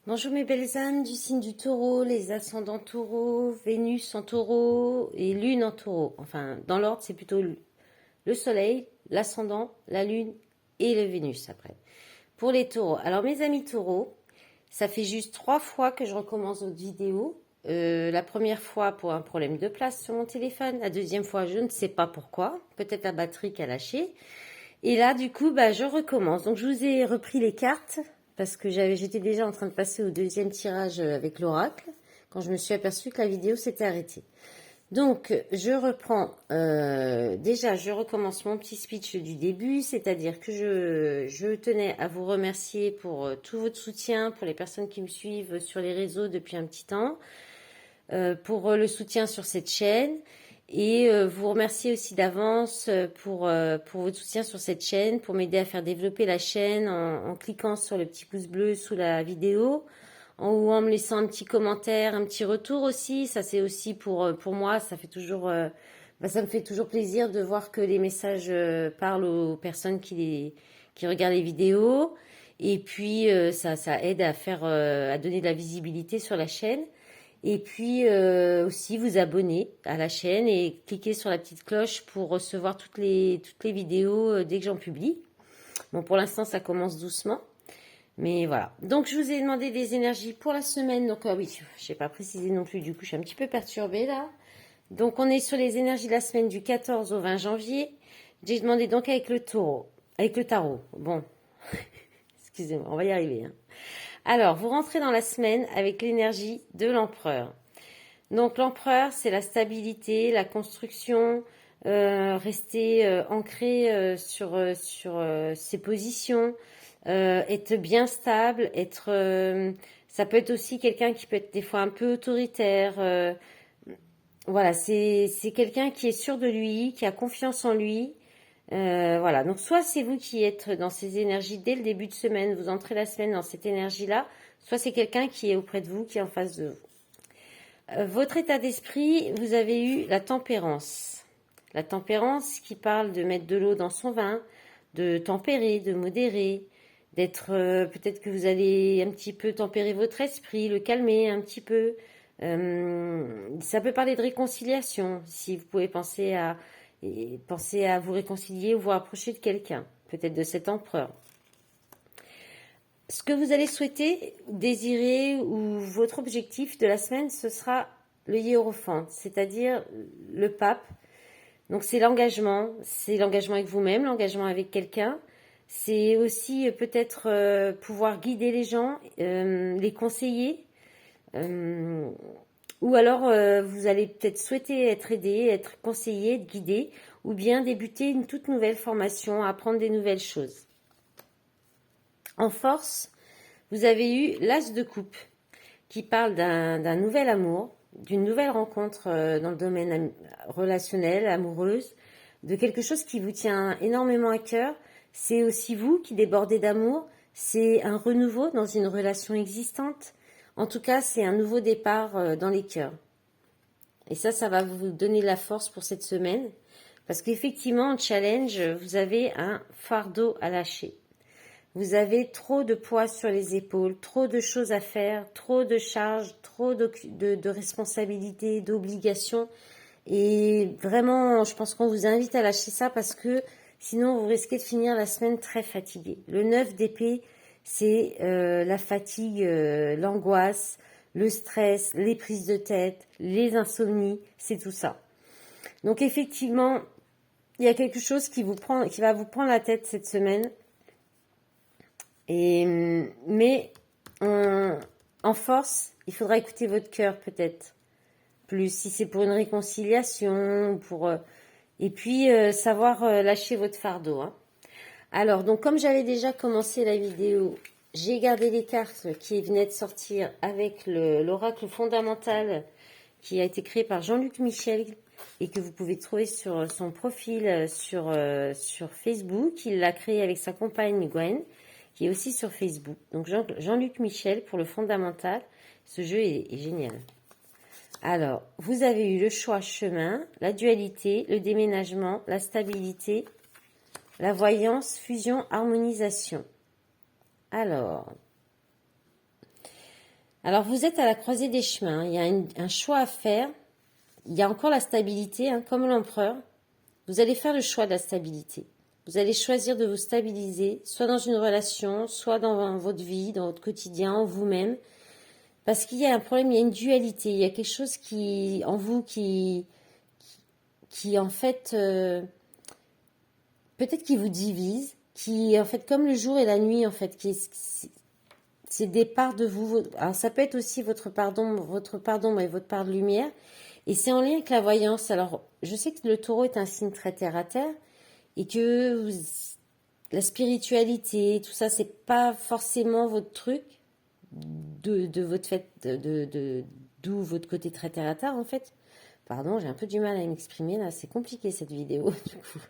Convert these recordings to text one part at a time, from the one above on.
Bonjour mes belles âmes du signe du taureau, les ascendants taureau, Vénus en taureau et Lune en taureau. Enfin, dans l'ordre, c'est plutôt le soleil, l'ascendant, la lune et le Vénus après. Pour les taureaux. Alors mes amis taureaux, ça fait juste 3 fois que je recommence votre vidéo. La première fois pour un problème de place sur mon téléphone. La deuxième fois, je ne sais pas pourquoi. Peut-être la batterie qui a lâché. Et là, du coup, je recommence. Donc, je vous ai repris les cartes parce que j'étais déjà en train de passer au deuxième tirage avec l'oracle quand je me suis aperçue que la vidéo s'était arrêtée. Donc, je reprends. Déjà, je recommence mon petit speech du début, c'est-à-dire que je tenais à vous remercier pour tout votre soutien, pour les personnes qui me suivent sur les réseaux depuis un petit temps, pour le soutien sur cette chaîne. Et vous remercier aussi d'avance pour votre soutien sur cette chaîne, pour m'aider à faire développer la chaîne en cliquant sur le petit pouce bleu sous la vidéo, ou en me laissant un petit commentaire, un petit retour aussi. Ça c'est aussi pour moi, ça fait toujours, ça me fait toujours plaisir de voir que les messages parlent aux personnes qui regardent les vidéos. Et puis ça aide à donner de la visibilité sur la chaîne. Et puis aussi vous abonner à la chaîne et cliquer sur la petite cloche pour recevoir toutes les vidéos dès que j'en publie. Bon, pour l'instant, ça commence doucement. Mais voilà. Donc, je vous ai demandé des énergies pour la semaine. Donc, oui, je n'ai pas précisé non plus. Du coup, je suis un petit peu perturbée là. Donc, on est sur les énergies de la semaine du 14 au 20 janvier. J'ai demandé donc avec le taureau. Avec le tarot. Bon, excusez-moi, on va y arriver. Hein. Alors, vous rentrez dans la semaine avec l'énergie de l'empereur. Donc l'empereur, c'est la stabilité, la construction, rester ancré sur ses positions, être bien stable, ça peut être aussi quelqu'un qui peut être des fois un peu autoritaire. Voilà, c'est quelqu'un qui est sûr de lui, qui a confiance en lui. Voilà, donc soit c'est vous qui êtes dans ces énergies dès le début de semaine, vous entrez la semaine dans cette énergie-là, soit c'est quelqu'un qui est auprès de vous, qui est en face de vous. Votre état d'esprit, vous avez eu la tempérance. La tempérance qui parle de mettre de l'eau dans son vin, de tempérer, de modérer, d'être peut-être que vous allez un petit peu tempérer votre esprit, le calmer un petit peu. Ça peut parler de réconciliation, si vous pouvez penser à vous réconcilier ou vous rapprocher de quelqu'un, peut-être de cet empereur. Ce que vous allez souhaiter, désirer ou votre objectif de la semaine, ce sera le hiérophante, c'est-à-dire le pape. Donc c'est l'engagement avec vous-même, l'engagement avec quelqu'un. C'est aussi peut-être pouvoir guider les gens, les conseiller. Ou alors vous allez peut-être souhaiter être aidé, être conseillé, guidé, ou bien débuter une toute nouvelle formation, apprendre des nouvelles choses. En force, vous avez eu l'as de coupe qui parle d'un nouvel amour, d'une nouvelle rencontre dans le domaine relationnel, amoureuse, de quelque chose qui vous tient énormément à cœur. C'est aussi vous qui débordez d'amour, c'est un renouveau dans une relation existante. En tout cas, c'est un nouveau départ dans les cœurs. Et ça va vous donner la force pour cette semaine. Parce qu'effectivement, en challenge, vous avez un fardeau à lâcher. Vous avez trop de poids sur les épaules, trop de choses à faire, trop de charges, trop de responsabilités, d'obligations. Et vraiment, je pense qu'on vous invite à lâcher ça parce que sinon, vous risquez de finir la semaine très fatigué. Le 9 d'épée, c'est la fatigue, l'angoisse, le stress, les prises de tête, les insomnies, c'est tout ça. Donc effectivement, il y a quelque chose qui va vous prendre la tête cette semaine. Mais en force, il faudra écouter votre cœur peut-être. Plus si c'est pour une réconciliation, et puis savoir lâcher votre fardeau. Hein. Alors, donc comme j'avais déjà commencé la vidéo, j'ai gardé les cartes qui venaient de sortir avec l'oracle fondamental qui a été créé par Jean-Luc Michel et que vous pouvez trouver sur son profil sur Facebook. Il l'a créé avec sa compagne Gwen, qui est aussi sur Facebook. Donc Jean-Luc Michel pour le fondamental. Ce jeu est génial. Alors, vous avez eu le choix chemin, la dualité, le déménagement, la stabilité, la voyance, fusion, harmonisation. Alors, Alors, vous êtes à la croisée des chemins. Il y a un choix à faire. Il y a encore la stabilité, hein, comme l'empereur. Vous allez faire le choix de la stabilité. Vous allez choisir de vous stabiliser, soit dans une relation, soit dans votre vie, dans votre quotidien, en vous-même. Parce qu'il y a un problème, il y a une dualité. Il y a quelque chose en vous qui en fait, peut-être qui vous divise, qui en fait, comme le jour et la nuit, en fait, c'est des parts de vous. Alors, ça peut être aussi votre pardon et votre part de lumière. Et c'est en lien avec la voyance. Alors, je sais que le taureau est un signe très terre à terre et que la spiritualité, tout ça, c'est pas forcément votre truc de votre fait, d'où votre côté très terre à terre, en fait. Pardon, j'ai un peu du mal à m'exprimer là, c'est compliqué cette vidéo, du coup.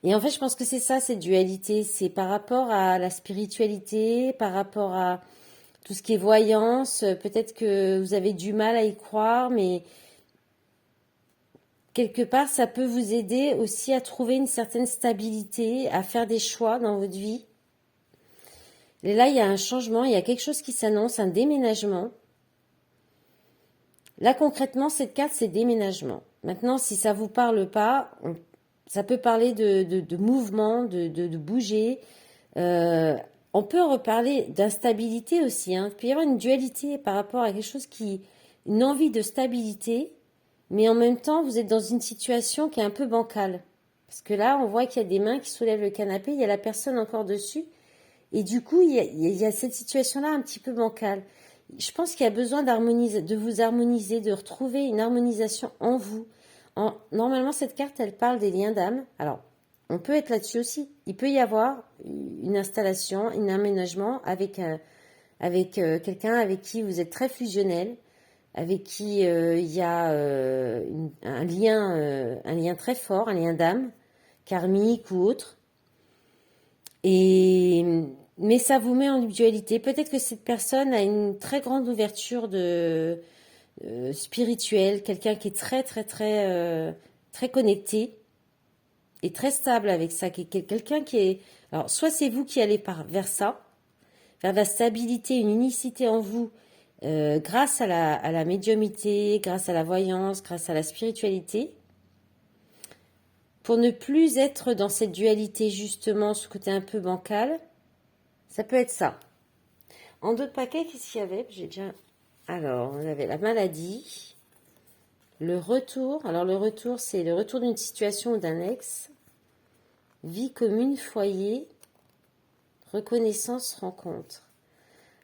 Et en fait, je pense que c'est ça, cette dualité. C'est par rapport à la spiritualité, par rapport à tout ce qui est voyance. Peut-être que vous avez du mal à y croire, mais quelque part, ça peut vous aider aussi à trouver une certaine stabilité, à faire des choix dans votre vie. Et là, il y a un changement, il y a quelque chose qui s'annonce, un déménagement. Là, concrètement, cette carte, c'est déménagement. Maintenant, si ça vous parle pas, ça peut parler de mouvement, de bouger. On peut reparler d'instabilité aussi. Hein. Il peut y avoir une dualité par rapport à quelque chose une envie de stabilité, mais en même temps, vous êtes dans une situation qui est un peu bancale. Parce que là, on voit qu'il y a des mains qui soulèvent le canapé, il y a la personne encore dessus. Et du coup, il y a cette situation-là un petit peu bancale. Je pense qu'il y a besoin de vous harmoniser, de retrouver une harmonisation en vous. Normalement, cette carte, elle parle des liens d'âme. Alors, on peut être là-dessus aussi. Il peut y avoir une installation, un aménagement avec quelqu'un avec qui vous êtes très fusionnel, avec qui il y a un lien très fort, un lien d'âme, karmique ou autre. Mais ça vous met en dualité. Peut-être que cette personne a une très grande ouverture spirituelle, quelqu'un qui est très très très très connecté et très stable avec ça, quelqu'un qui est. Alors soit c'est vous qui allez vers ça, vers la stabilité, une unicité en vous, grâce à la médiumité, grâce à la voyance, grâce à la spiritualité. Pour ne plus être dans cette dualité, justement, ce côté un peu bancal, ça peut être ça. En d'autres paquets, qu'est-ce qu'il y avait? Alors, on avait la maladie, le retour. Alors, le retour, c'est le retour d'une situation ou d'un ex. Vie commune, foyer, reconnaissance, rencontre.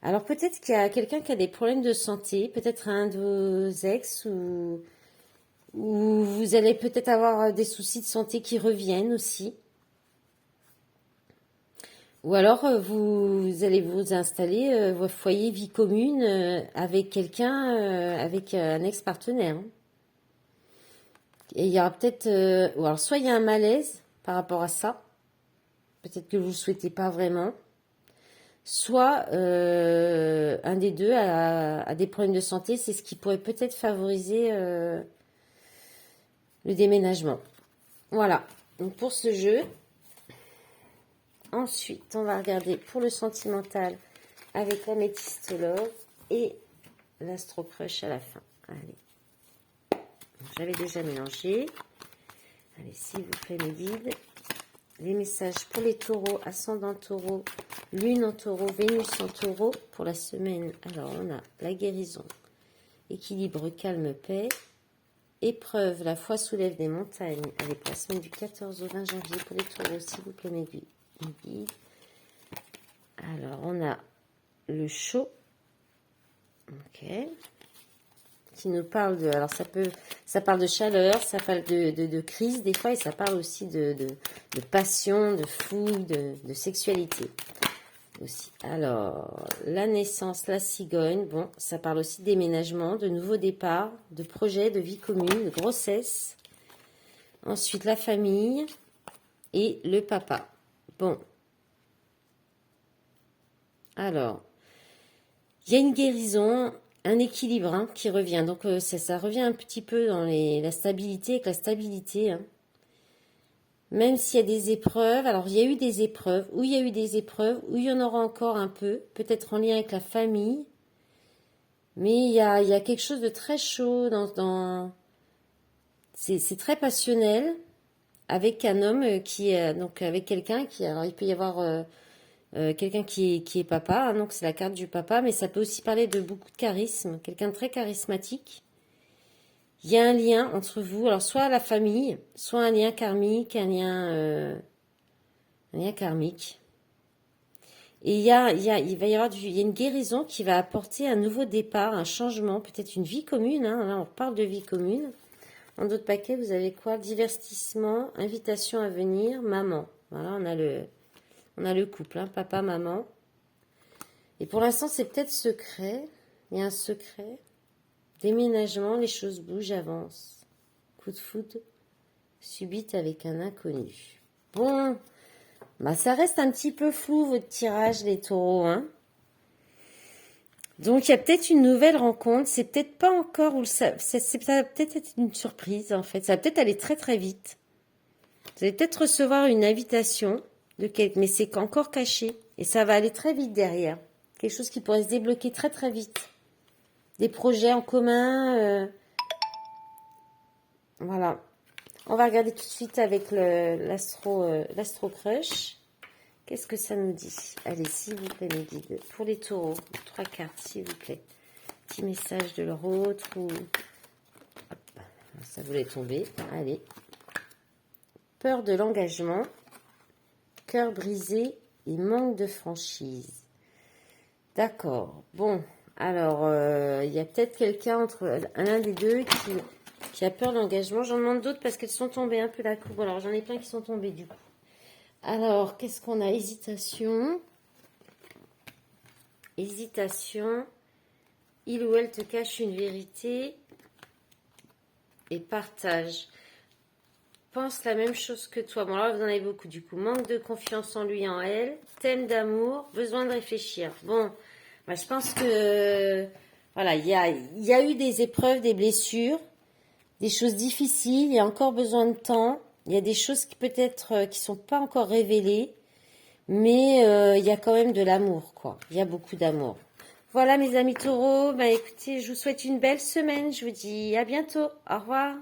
Alors, peut-être qu'il y a quelqu'un qui a des problèmes de santé, peut-être un de vos ex ou vous allez peut-être avoir des soucis de santé qui reviennent aussi. Ou alors, vous allez vous installer votre foyer vie commune avec quelqu'un, avec un ex-partenaire. Hein. Et il y aura peut-être... ou alors, soit il y a un malaise par rapport à ça. Peut-être que vous ne souhaitez pas vraiment. Soit un des deux a des problèmes de santé. C'est ce qui pourrait peut-être favoriser le déménagement. Voilà. Donc, pour ce jeu... Ensuite, on va regarder pour le sentimental avec l'améthystologue et l'astro crush à la fin. Allez, j'avais déjà mélangé. Allez, s'il vous plaît, mes guides. Les messages pour les taureaux, ascendant taureau, lune en taureau, Vénus en taureau pour la semaine. Alors, on a la guérison, équilibre, calme, paix. Épreuve, la foi soulève des montagnes. Allez, pour la semaine du 14 au 20 janvier pour les taureaux, s'il vous plaît, mes guides. Alors, on a le chaud, ok, qui nous parle de... Alors, ça parle de chaleur, ça parle de crise des fois, et ça parle aussi de passion, de fouille, de sexualité aussi. Alors, la naissance, la cigogne, bon, ça parle aussi de déménagement, de nouveaux départs, de projets, de vie commune, de grossesse. Ensuite, la famille et le papa. Bon. Alors, il y a une guérison, un équilibre hein, qui revient. Donc, ça revient un petit peu dans la stabilité, avec la stabilité. Hein. Même s'il y a des épreuves, alors il y a eu des épreuves, où il y a eu des épreuves, où il y en aura encore un peu, peut-être en lien avec la famille. Mais il y a quelque chose de très chaud c'est très passionnel avec un homme qui est donc avec quelqu'un qui alors il peut y avoir quelqu'un qui est papa, hein, donc c'est la carte du papa, mais ça peut aussi parler de beaucoup de charisme, quelqu'un de très charismatique. Il y a un lien entre vous, alors soit la famille, soit un lien karmique, un lien karmique. Et il va y avoir il y a une guérison qui va apporter un nouveau départ, un changement, peut-être une vie commune. Hein, là, on parle de vie commune. En d'autres paquets, vous avez quoi? Divertissement, invitation à venir, maman. Voilà, on a le couple, hein, papa, maman. Et pour l'instant, c'est peut-être secret. Il y a un secret. Déménagement, les choses bougent, avancent. Coup de foudre subite avec un inconnu. Bon, bah ça reste un petit peu flou votre tirage, les taureaux, hein. Donc il y a peut-être une nouvelle rencontre. C'est peut-être pas encore ça va peut-être être une surprise en fait. Ça va peut-être aller très très vite. Vous allez peut-être recevoir une invitation de quelqu'un, mais c'est encore caché et ça va aller très vite derrière. Quelque chose qui pourrait se débloquer très très vite. Des projets en commun. Voilà. On va regarder tout de suite avec l'astro crush. Qu'est-ce que ça nous dit? Allez, s'il vous plaît, mes guides. Pour les taureaux, 3 cartes, s'il vous plaît. Petit message de leur autre ou... Hop, ça voulait tomber. Allez. Peur de l'engagement, cœur brisé et manque de franchise. D'accord. Bon, alors, il y a peut-être quelqu'un entre l'un des deux qui a peur de l'engagement. J'en demande d'autres parce qu'elles sont tombées un peu la coupe. Alors, j'en ai plein qui sont tombées du coup. Alors, qu'est-ce qu'on a? Hésitation. Hésitation. Il ou elle te cache une vérité. Et partage. Pense la même chose que toi. Bon, là, vous en avez beaucoup du coup. Manque de confiance en lui, en elle. Thème d'amour. Besoin de réfléchir. Bon, bah, je pense que... Voilà, il y a eu des épreuves, des blessures, des choses difficiles. Il y a encore besoin de temps. Il y a des choses qui peut-être qui sont pas encore révélées, mais il y a quand même de l'amour, quoi. Il y a beaucoup d'amour. Voilà, mes amis taureaux. Bah, écoutez, je vous souhaite une belle semaine. Je vous dis à bientôt. Au revoir.